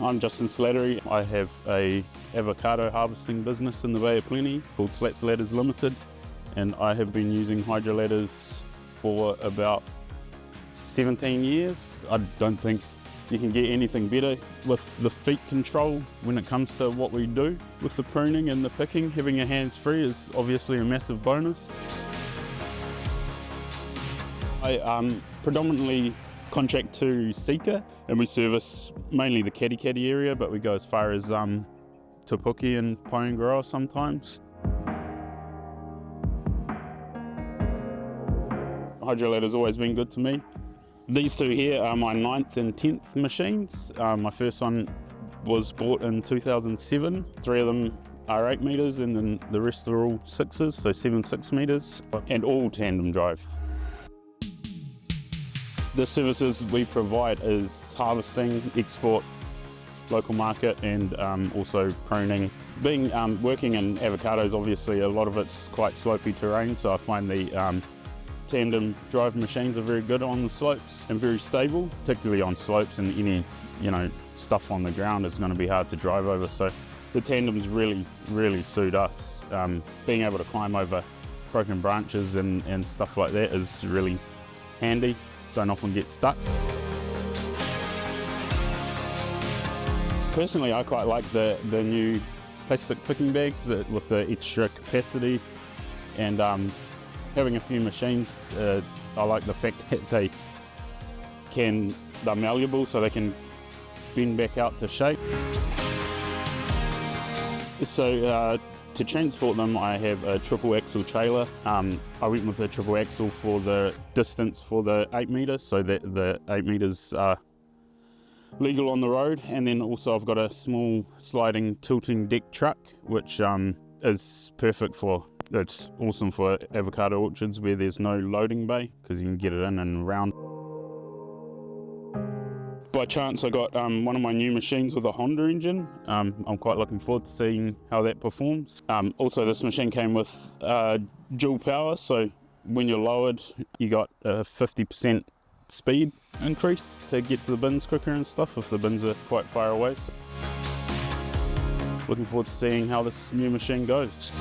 I'm Justin Slattery. I have a avocado harvesting business in the Bay of Plenty called Slattery Limited, and I have been using Hydraladas for about 17 years. I don't think you can get anything better with the feet control when it comes to what we do with the pruning and the picking. Having your hands free is obviously a massive bonus. I predominantly contract to Seeker, and we service mainly the Katikati area, but we go as far as Te Puke and Paengaroa sometimes. Hydralada has always been good to me. These two here are my 9th and 10th machines. My first one was bought in 2007. 3 of them are 8 metres, and then the rest are all 6s, so 7 6-metres, and all tandem drive. The services we provide is harvesting, export, local market, and also pruning. Working in avocados, obviously a lot of it's quite slopey terrain, so I find the tandem drive machines are very good on the slopes and very stable, particularly on slopes, and any stuff on the ground is going to be hard to drive over. So the tandems really suit us. Being able to climb over broken branches and stuff like that is really handy. Don't often get stuck. Personally, I quite like the new plastic picking bags with the extra capacity, and having a few machines, I like the fact that they're malleable, so they can bend back out to shape. So to transport them, I have a triple axle trailer. I went with a triple axle for the distance for the 8 metres, so that the 8 metres are legal on the road. And then also I've got a small sliding tilting deck truck, which is perfect it's awesome for avocado orchards where there's no loading bay, because you can get it in and around. By chance, I got one of my new machines with a Honda engine. I'm quite looking forward to seeing how that performs. Also, this machine came with dual power, so when you're lowered, you got a 50% speed increase to get to the bins quicker and stuff if the bins are quite far away. So looking forward to seeing how this new machine goes.